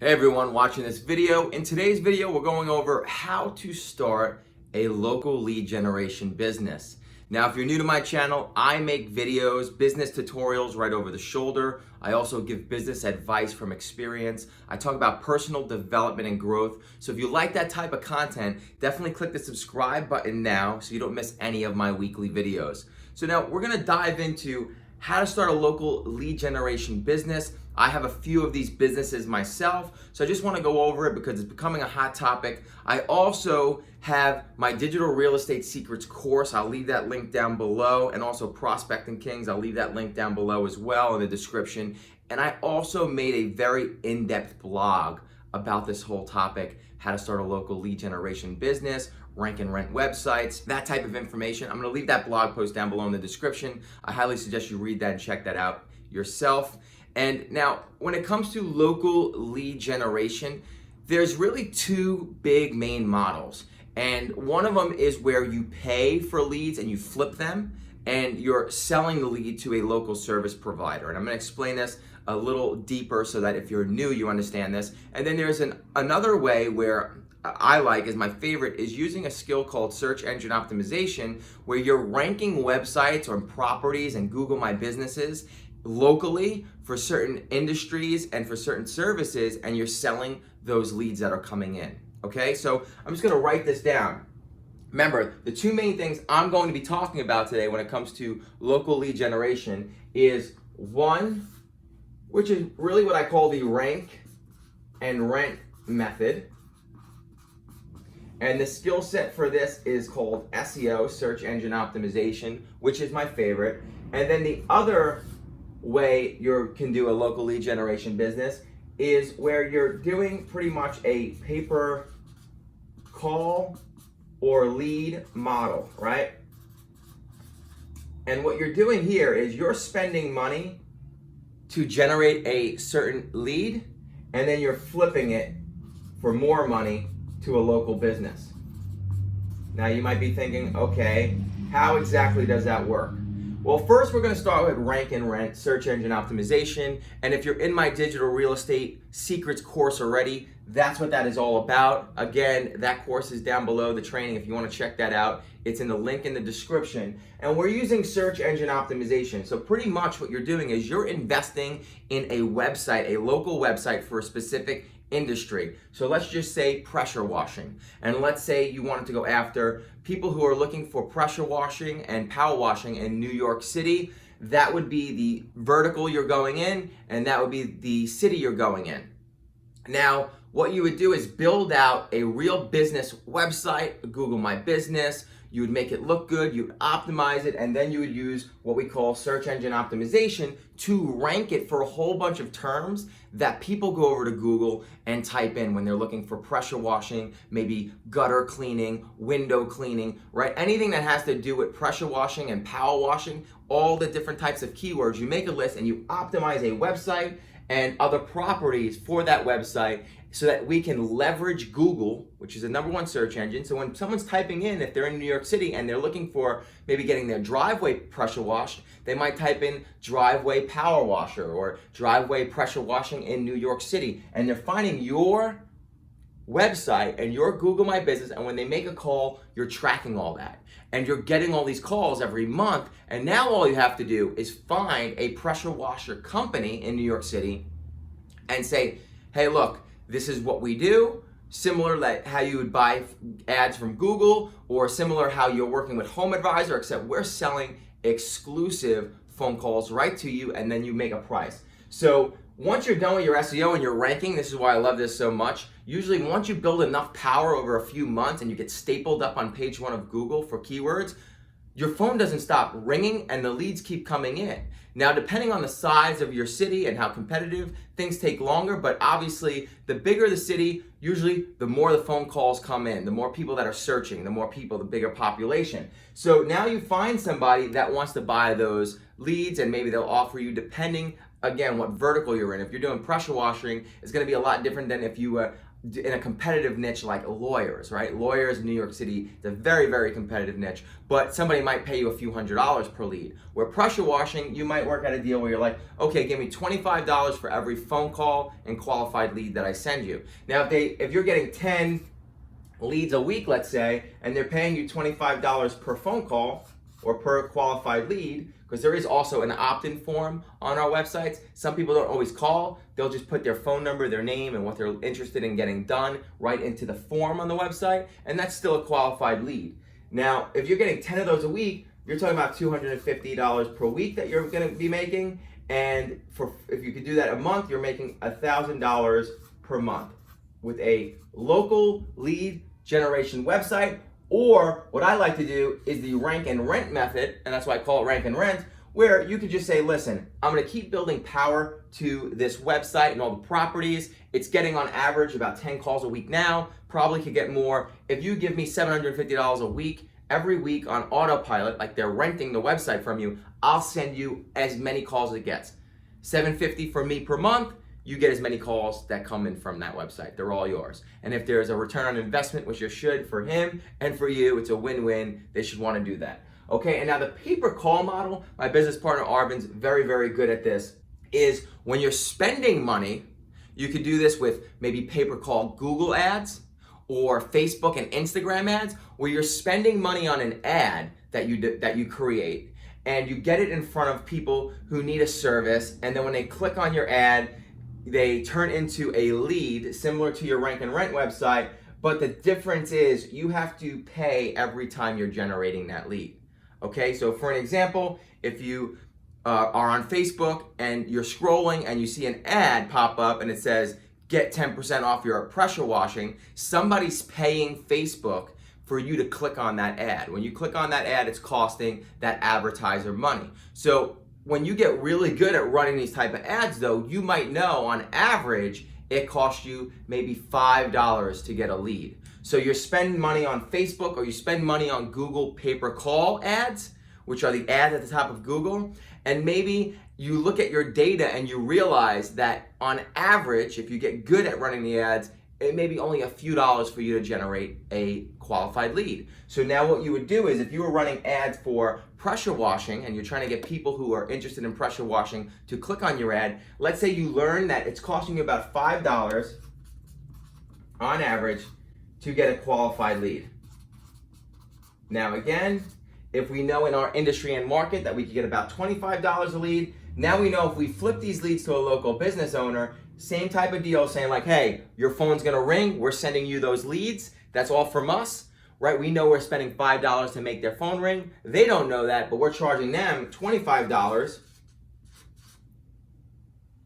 Hey everyone watching this video. In today's video, we're going over how to start a local lead generation business. Now, if you're new to my channel, I make videos, business tutorials right over the shoulder. I also give business advice from experience. I talk about personal development and growth. So if you like that type of content, definitely click the subscribe button now so you don't miss any of my weekly videos. So now we're gonna dive into how to start a local lead generation business. I have a few of these businesses myself, so I just want to go over it because it's becoming a hot topic. I also have my Digital Real Estate Secrets course. I'll leave that link down below, and also Prospecting Kings. I'll leave that link down below as well in the description. And I also made a very in-depth blog about this whole topic, how to start a local lead generation business, rank and rent websites, that type of information. I'm gonna leave that blog post down below in the description. I highly suggest you read that and check that out yourself. And now, when it comes to local lead generation, there's really two big main models. And one of them is where you pay for leads and you flip them, and you're selling the lead to a local service provider. And I'm gonna explain this a little deeper so that if you're new, you understand this. And then there's another way where I like, is my favorite, is using a skill called search engine optimization, where you're ranking websites or properties and Google My Businesses locally for certain industries and for certain services, and you're selling those leads that are coming in. Okay, so I'm just gonna write this down. Remember, the two main things I'm going to be talking about today when it comes to local lead generation is one, which is really what I call the rank and rent method. And the skill set for this is called SEO, search engine optimization, which is my favorite. And then the other way you can do a local lead generation business is where you're doing pretty much a pay-per call or lead model, right? And what you're doing here is you're spending money to generate a certain lead, and then you're flipping it for more money to a local business. Now you might be thinking, okay, how exactly does that work? Well, first we're gonna start with rank and rent, search engine optimization. And if you're in my Digital Real Estate Secrets course already, that's what that is all about. Again, that course is down below, the training, if you wanna check that out. It's in the link in the description. And we're using search engine optimization. So pretty much what you're doing is you're investing in a website, a local website for a specific industry. So let's just say pressure washing. And let's say you wanted to go after people who are looking for pressure washing and power washing in New York City. That would be the vertical you're going in, and that would be the city you're going in. Now, what you would do is build out a real business website, Google My Business. You would make it look good, you would optimize it, and then you would use what we call search engine optimization to rank it for a whole bunch of terms that people go over to Google and type in when they're looking for pressure washing, maybe gutter cleaning, window cleaning, right? Anything that has to do with pressure washing and power washing, all the different types of keywords, you make a list and you optimize a website and other properties for that website so that we can leverage Google, which is the #1 search engine. So when someone's typing in, if they're in New York City and they're looking for maybe getting their driveway pressure washed, they might type in driveway power washer or driveway pressure washing in New York City. And they're finding your website and your Google My Business, and when they make a call, you're tracking all that. And you're getting all these calls every month, and now all you have to do is find a pressure washer company in New York City and say, hey, look, this is what we do, similar like how you would buy ads from Google, or similar how you're working with Home Advisor, except we're selling exclusive phone calls right to you, and then you make a price. So once you're done with your SEO and your ranking, this is why I love this so much. Usually once you build enough power over a few months and you get stapled up on page 1 of Google for keywords, your phone doesn't stop ringing and the leads keep coming in. Now, depending on the size of your city and how competitive, things take longer, but obviously the bigger the city, usually the more the phone calls come in, the more people that are searching, the more people, the bigger population. So now you find somebody that wants to buy those leads, and maybe they'll offer you, depending, again, what vertical you're in. If you're doing pressure washing, it's gonna be a lot different than if you in a competitive niche like lawyers, right? Lawyers in New York City, it's a very, very competitive niche, but somebody might pay you a few $100s per lead. Where pressure washing, you might work out a deal where you're like, okay, give me $25 for every phone call and qualified lead that I send you. Now, if you're getting 10 leads a week, let's say, and they're paying you $25 per phone call or per qualified lead, because there is also an opt-in form on our websites. Some people don't always call. They'll just put their phone number, their name, and what they're interested in getting done right into the form on the website, and that's still a qualified lead. Now, if you're getting 10 of those a week, you're talking about $250 per week that you're gonna be making, and if you could do that a month, you're making $1,000 per month with a local lead generation website. Or what I like to do is the rank and rent method, and that's why I call it rank and rent, where you could just say, listen, I'm gonna keep building power to this website and all the properties. It's getting on average about 10 calls a week now, probably could get more. If you give me $750 a week, every week on autopilot, like they're renting the website from you, I'll send you as many calls as it gets. $750 for me per month, you get as many calls that come in from that website. They're all yours. And if there's a return on investment, which you should for him and for you, it's a win-win. They should want to do that. Okay, and now the pay-per-call model, my business partner Arvin's very, very good at this, is when you're spending money, you could do this with maybe pay-per-call Google ads or Facebook and Instagram ads, where you're spending money on an ad that you create, and you get it in front of people who need a service, and then when they click on your ad, they turn into a lead similar to your rank and rent website, but the difference is you have to pay every time you're generating that lead. Okay, so for an example, if you are on Facebook and you're scrolling and you see an ad pop up and it says, get 10% off your pressure washing, somebody's paying Facebook for you to click on that ad. When you click on that ad, it's costing that advertiser money. So when you get really good at running these type of ads though, you might know on average, it costs you maybe $5 to get a lead. So you're spending money on Facebook or you spend money on Google pay-per-call ads, which are the ads at the top of Google, and maybe you look at your data and you realize that on average, if you get good at running the ads, it may be only a few dollars for you to generate a qualified lead. So now what you would do is if you were running ads for pressure washing and you're trying to get people who are interested in pressure washing to click on your ad, let's say you learn that it's costing you about $5 on average to get a qualified lead. Now again, if we know in our industry and market that we could get about $25 a lead, now we know if we flip these leads to a local business owner, same type of deal, saying like, hey, your phone's gonna ring, we're sending you those leads, that's all from us, right? We know we're spending $5 to make their phone ring. They don't know that, but we're charging them $25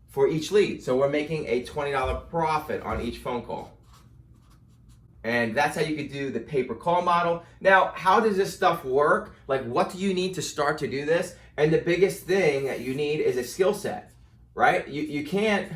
for each lead. So we're making a $20 profit on each phone call. And that's how you could do the pay-per-call model. Now, how does this stuff work? Like, what do you need to start to do this? And the biggest thing that you need is a skill set, right? You can't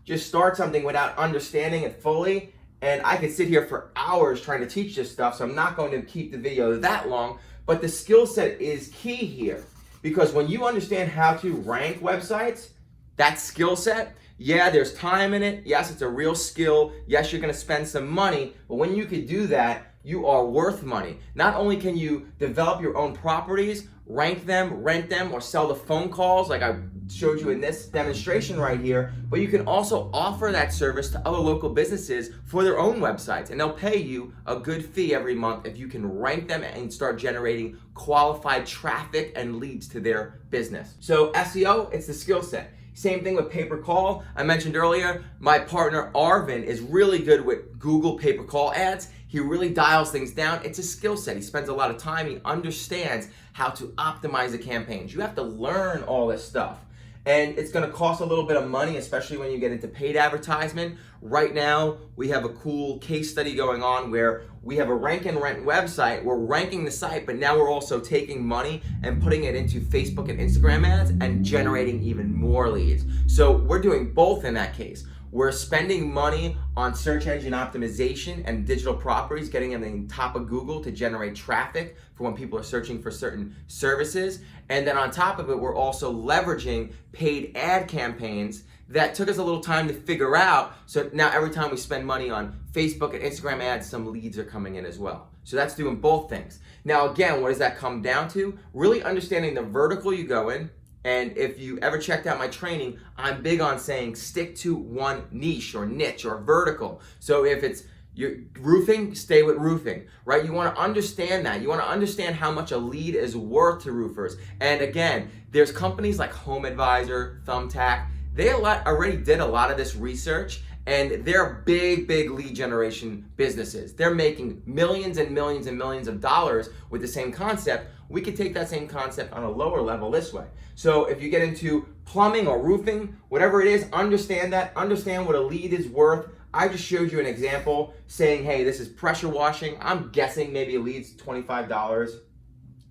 just start something without understanding it fully. And I could sit here for hours trying to teach this stuff, so I'm not going to keep the video that long. But the skill set is key here, because when you understand how to rank websites, that skill set, yeah, there's time in it. Yes, it's a real skill. Yes, you're going to spend some money, but when you could do that, you are worth money. Not only can you develop your own properties, rank them, rent them, or sell the phone calls like I showed you in this demonstration right here, but you can also offer that service to other local businesses for their own websites, and they'll pay you a good fee every month if you can rank them and start generating qualified traffic and leads to their business. So SEO, it's the skill set. Same thing with pay-per-call. I mentioned earlier, my partner Arvin is really good with Google pay-per-call ads. He really dials things down. It's a skill set. He spends a lot of time. He understands how to optimize the campaigns. You have to learn all this stuff. And it's gonna cost a little bit of money, especially when you get into paid advertisement. Right now, we have a cool case study going on where we have a rank and rent website. We're ranking the site, but now we're also taking money and putting it into Facebook and Instagram ads and generating even more leads. So we're doing both in that case. We're spending money on search engine optimization and digital properties, getting them in top of Google to generate traffic for when people are searching for certain services. And then on top of it, we're also leveraging paid ad campaigns that took us a little time to figure out. So now every time we spend money on Facebook and Instagram ads, some leads are coming in as well. So that's doing both things. Now again, what does that come down to? Really understanding the vertical you go in. And if you ever checked out my training, I'm big on saying stick to one niche or niche or vertical. So if it's your roofing, stay with roofing, right? You want to understand that. You want to understand how much a lead is worth to roofers. And again, there's companies like Home Advisor, Thumbtack. They already did a lot of this research, and they're big lead generation businesses. They're making millions and millions and millions of dollars with the same concept. We could take that same concept on a lower level this way. So if you get into plumbing or roofing, whatever it is, understand that. Understand what a lead is worth. I just showed you an example saying, hey, this is pressure washing. I'm guessing maybe a lead's $25.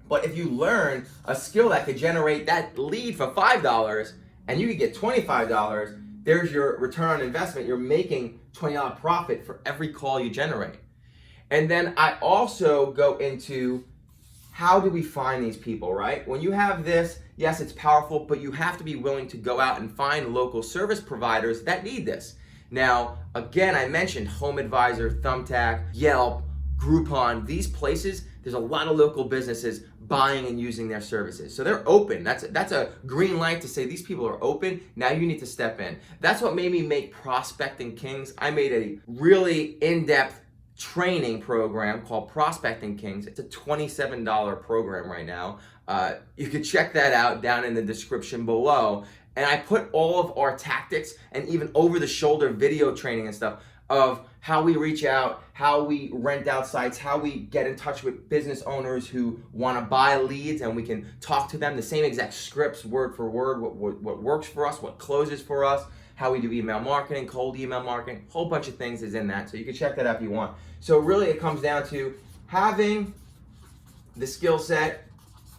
But if you learn a skill that could generate that lead for $5 and you could get $25, there's your return on investment. You're making $20 profit for every call you generate. And then I also go into how do we find these people, right? When you have this, yes, it's powerful, but you have to be willing to go out and find local service providers that need this. Now, again, I mentioned Home Advisor, Thumbtack, Yelp, Groupon. These places, there's a lot of local businesses buying and using their services. So they're open. That's a green light to say these people are open. Now you need to step in. That's what made me make Prospecting Kings. I made a really in-depth training program called Prospecting Kings. It's a $27 program right now. You can check that out down in the description below. And I put all of our tactics and even over-the-shoulder video training and stuff of how we reach out, how we rent out sites, how we get in touch with business owners who want to buy leads, and we can talk to them the same exact scripts, word for word, what works for us, what closes for us, how we do email marketing, cold email marketing, a whole bunch of things is in that. So you can check that out if you want. So really it comes down to having the skill set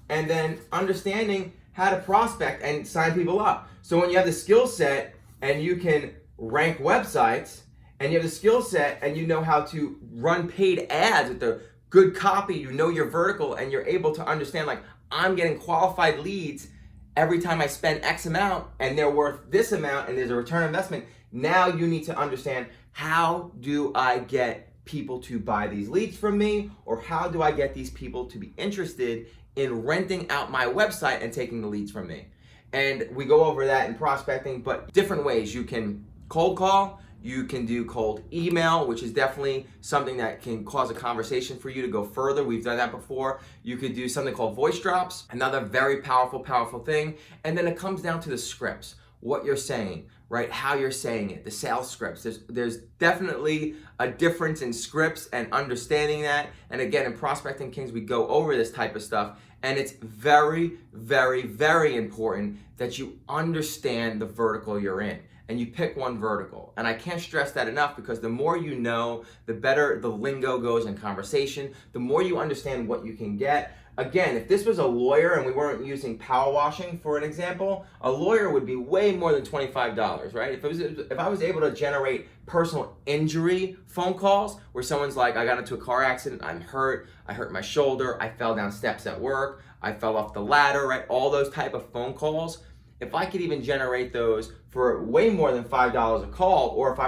and then understanding how to prospect and sign people up. So when you have the skill set and you can rank websites, and you have the skill set and you know how to run paid ads with the good copy, you know your vertical, and you're able to understand, like, I'm getting qualified leads every time I spend X amount and they're worth this amount and there's a return on investment. Now you need to understand, how do I get people to buy these leads from me, or how do I get these people to be interested in renting out my website and taking the leads from me? And we go over that in prospecting, but different ways. You can cold call, you can do cold email, which is definitely something that can cause a conversation for you to go further. We've done that before. You could do something called voice drops, another very powerful thing. And then it comes down to the scripts, what you're saying, right? How you're saying it, the sales scripts. There's definitely a difference in scripts and understanding that. And again, in Prospecting Kings, we go over this type of stuff. And it's very important that you understand the vertical you're in. And you pick one vertical. And I can't stress that enough, because the more you know, the better the lingo goes in conversation, the more you understand what you can get. Again, if this was a lawyer and we weren't using power washing for an example, a lawyer would be way more than $25, right? If I was able to generate personal injury phone calls where someone's like, I got into a car accident, I'm hurt, I hurt my shoulder, I fell down steps at work, I fell off the ladder, right? All those type of phone calls. If I could even generate those for way more than $5 a call, or if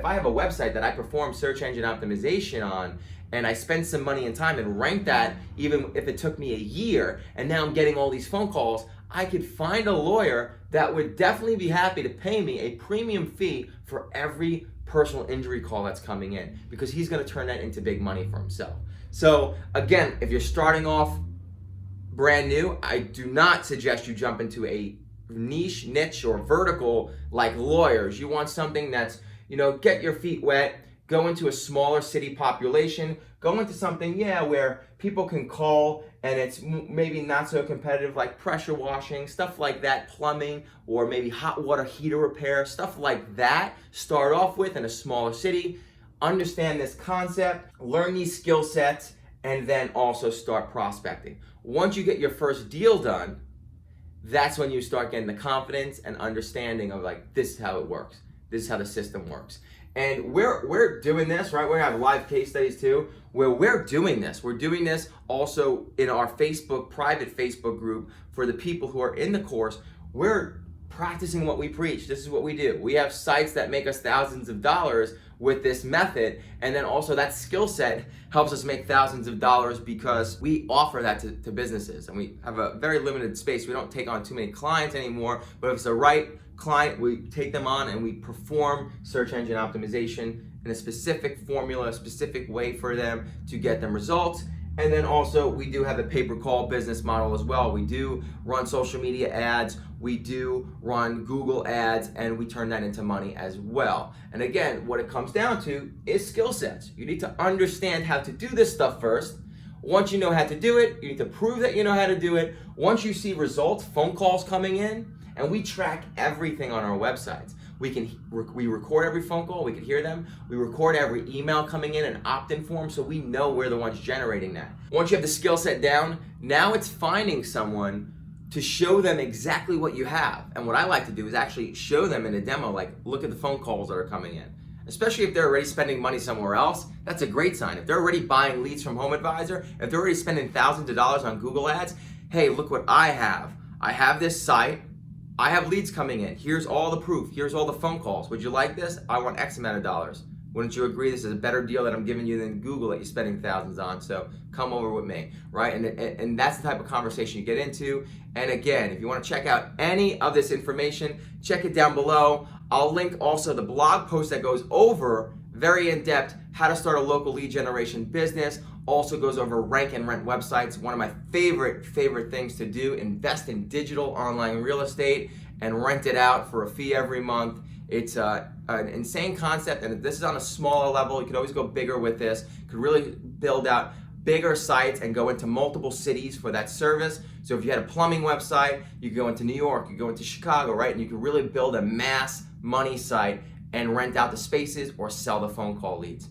I have a website that I perform search engine optimization on, and I spend some money and time and rank that, even if it took me a year, and now I'm getting all these phone calls, I could find a lawyer that would definitely be happy to pay me a premium fee for every personal injury call that's coming in, because he's gonna turn that into big money for himself. So again, if you're starting off brand new, I do not suggest you jump into a niche or vertical like lawyers. You want something that's, get your feet wet, go into a smaller city population, go into something, where people can call and it's maybe not so competitive, like pressure washing, stuff like that, plumbing, or maybe hot water heater repair, stuff like that. Start off with in a smaller city, understand this concept, learn these skill sets, and then also start prospecting. Once you get your first deal done, that's when you start getting the confidence and understanding of, like, this is how it works. This is how the system works. And we're doing this, right? We have live case studies too, where we're doing this. We're doing this also in our private Facebook group for the people who are in the course. We're practicing what we preach. This is what we do. We have sites that make us thousands of dollars with this method, and then also that skill set helps us make thousands of dollars because we offer that to businesses, and we have a very limited space. We don't take on too many clients anymore, but if it's the right client, we take them on and we perform search engine optimization in a specific formula, a specific way for them to get them results. And then also we do have a pay-per-call business model as well. We do run social media ads, we do run Google ads, and we turn that into money as well. And again, what it comes down to is skill sets. You need to understand how to do this stuff first. Once you know how to do it, you need to prove that you know how to do it. Once you see results, phone calls coming in, and we track everything on our websites. We record every phone call, we can hear them. We record every email coming in, an opt-in form, so we know we're the ones generating that. Once you have the skill set down, now it's finding someone to show them exactly what you have. And what I like to do is actually show them in a demo, like, look at the phone calls that are coming in. Especially if they're already spending money somewhere else, that's a great sign. If they're already buying leads from HomeAdvisor, if they're already spending thousands of dollars on Google ads, hey, look what I have. I have this site. I have leads coming in. Here's all the proof. Here's all the phone calls. Would you like this? I want X amount of dollars. Wouldn't you agree this is a better deal that I'm giving you than Google that you're spending thousands on? So come over with me, right? And that's the type of conversation you get into. And again, if you want to check out any of this information, check it down below. I'll link also the blog post that goes over very in-depth how to start a local lead generation business. Also goes over rank and rent websites. One of my favorite things to do, invest in digital online real estate and rent it out for a fee every month. It's an insane concept, and this is on a smaller level. You could always go bigger with this. You could really build out bigger sites and go into multiple cities for that service. So if you had a plumbing website, you could go into New York, you could go into Chicago, right? And you could really build a mass money site and rent out the spaces or sell the phone call leads.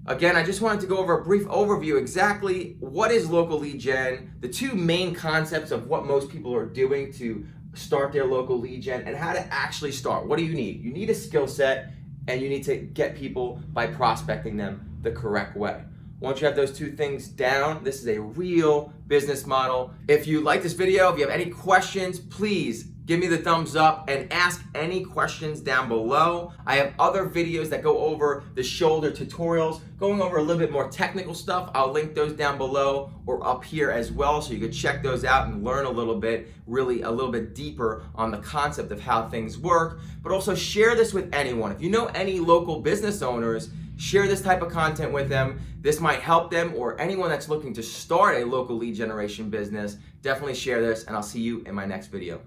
Again, I just wanted to go over a brief overview exactly what is local lead gen, the two main concepts of what most people are doing to start their local lead gen, and how to actually start. What do you need? You need a skill set, and you need to get people by prospecting them the correct way. Once you have those two things down, this is a real business model. If you like this video, if you have any questions, please give me the thumbs up and ask any questions down below. I have other videos that go over the shoulder tutorials, going over a little bit more technical stuff. I'll link those down below or up here as well, so you can check those out and learn a little bit, really a little bit deeper on the concept of how things work. But also share this with anyone. If you know any local business owners, share this type of content with them. This might help them, or anyone that's looking to start a local lead generation business. Definitely share this, and I'll see you in my next video.